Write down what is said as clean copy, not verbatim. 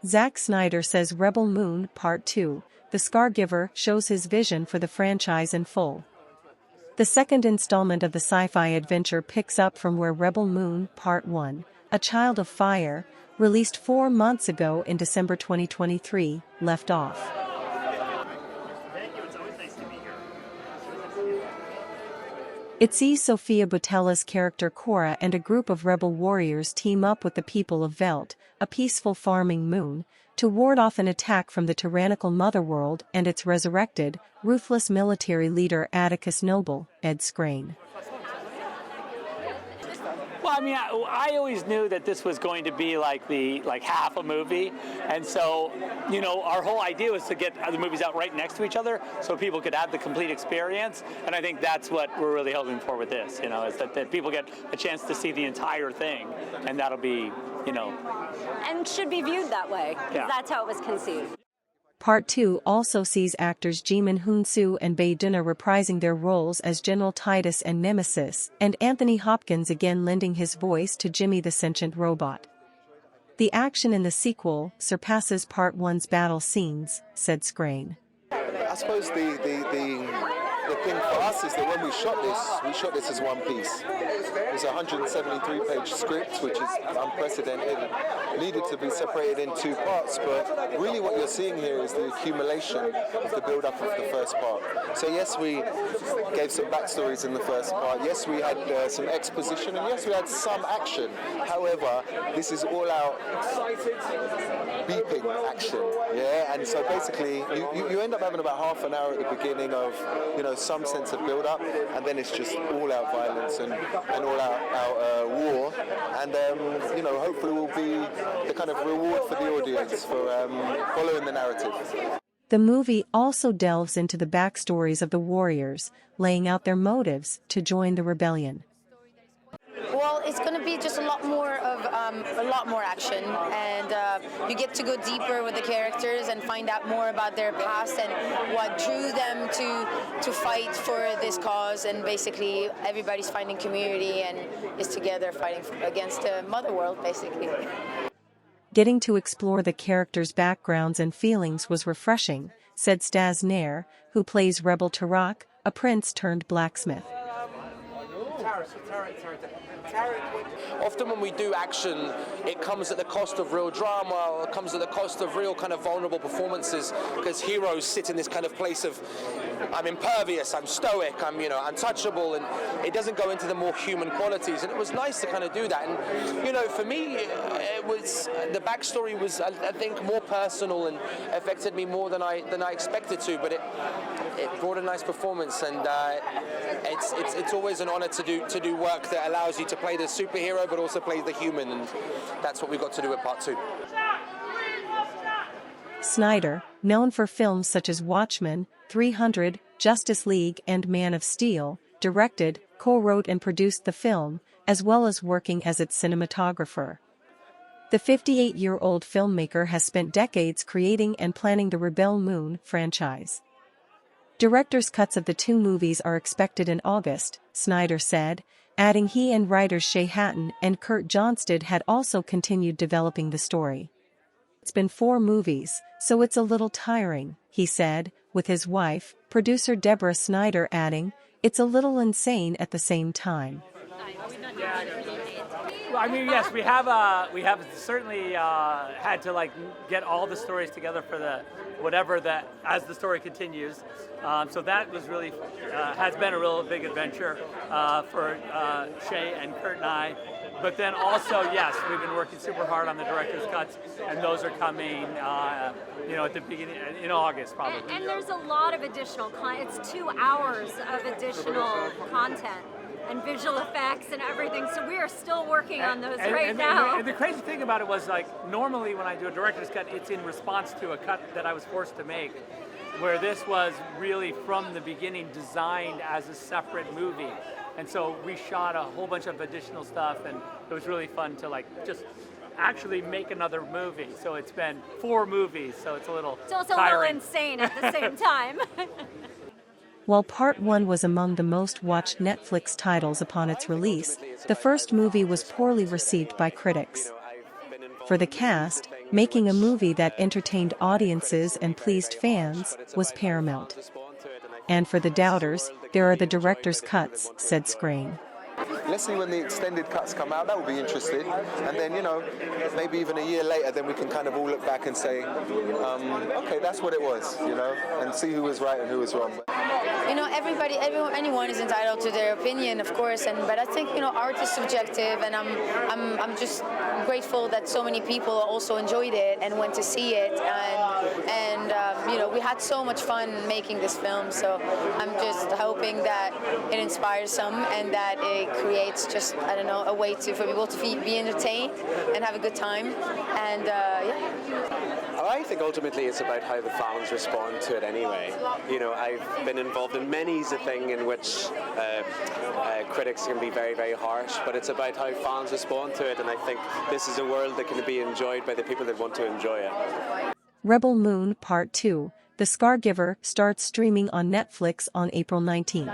Zack Snyder says Rebel Moon Part 2, The Scargiver, shows his vision for the franchise in full. The second installment of the sci-fi adventure picks up from where Rebel Moon Part 1, A Child of Fire, released 4 months ago in December 2023, left off. It sees Sofia Boutella's character Kora and a group of rebel warriors team up with the people of Veldt, a peaceful farming moon, to ward off an attack from the tyrannical Motherworld and its resurrected, ruthless military leader Atticus Noble, Skrein. Well, I mean, I always knew that this was going to be like half a movie, and so, our whole idea was to get the movies out right next to each other so people could have the complete experience, and I think that's what we're really hoping for with this, is that people get a chance to see the entire thing, and that'll be, And should be viewed that way, because that's how it was conceived. Part 2 also sees actors Jimin Hoon-soo and Bae Duna reprising their roles as General Titus and Nemesis, and Anthony Hopkins again lending his voice to Jimmy the sentient robot. The action in the sequel surpasses Part 1's battle scenes, said Skrein. I suppose the thing for us is that when we shot this as one piece. It's a 173-page script, which is unprecedented. It needed to be separated in 2 parts, but really what you're seeing here is the accumulation of the build-up of the first part. So yes, we gave some backstories in the first part. Yes, we had some exposition, and yes, we had some action. However, this is all-out beeping action, yeah? And so basically, you end up having about half an hour at the beginning of, some sense of build-up, and then it's just all-out violence and all-out war, and hopefully will be the kind of reward for the audience for following the narrative. The movie also delves into the backstories of the warriors, laying out their motives to join the rebellion. Well, it's going to be just a lot more action, and you get to go deeper with the characters and find out more about their past and what drew them to fight for this cause. And basically, everybody's finding community and is together fighting against the Motherworld, basically. Getting to explore the characters' backgrounds and feelings was refreshing, said Stas Nair, who plays Rebel Tarak, a prince turned blacksmith. Often when we do action, it comes at the cost of real drama, or it comes at the cost of real kind of vulnerable performances, because heroes sit in this kind of place of, I'm impervious, I'm stoic, I'm untouchable, and it doesn't go into the more human qualities. And it was nice to kind of do that. And for me, it was the backstory was I think more personal and affected me more than I expected to. But it brought a nice performance, and it's always an honor to do work that allows you to play the superhero but also play the human, and that's what we got to do with Part 2. Snyder, known for films such as Watchmen, 300, Justice League and Man of Steel, directed, co-wrote and produced the film, as well as working as its cinematographer. The 58-year-old filmmaker has spent decades creating and planning the Rebel Moon franchise. Director's cuts of the 2 movies are expected in August, Snyder said, adding he and writers Shay Hatton and Kurt Johnstad had also continued developing the story. It's been 4 movies, so it's a little tiring, he said, with his wife, producer Deborah Snyder adding, it's a little insane at the same time. Well, I mean, yes, we have certainly had to get all the stories together for as the story continues. So that was really has been a real big adventure for Shay and Kurt and I. But then also, yes, we've been working super hard on the director's cuts, and those are coming, at the beginning in August probably. And there's a lot of additional content. It's 2 hours of additional content and visual effects and everything. So we are still working on those right now. And the crazy thing about it was, normally when I do a director's cut, it's in response to a cut that I was forced to make, where this was really from the beginning designed as a separate movie. And so we shot a whole bunch of additional stuff, and it was really fun to just actually make another movie. So it's been 4 movies, so it's a little It's also tiring. a little insane at the same time. While Part 1 was among the most watched Netflix titles upon its release, the first movie was poorly received by critics. For the cast, Making a movie that entertained audiences and pleased fans was paramount. And for the doubters, there are the director's cuts, said Skrein. Let's see when the extended cuts come out, that would be interesting. And then, maybe even a year later, then we can kind of all look back and say, okay, that's what it was, and see who was right and who was wrong. Anyone is entitled to their opinion, of course, but I think, art is subjective, and I'm just grateful that so many people also enjoyed it and went to see it, and we had so much fun making this film, so I'm just hoping that it inspires some and that it creates just, a way for people to be entertained and have a good time, and I think ultimately it's about how the fans respond to it anyway. I've been involved in many's a thing in which critics can be very, very harsh, but it's about how fans respond to it, and I think this is a world that can be enjoyed by the people that want to enjoy it. Rebel Moon Part 2, The Scargiver, starts streaming on Netflix on April 19.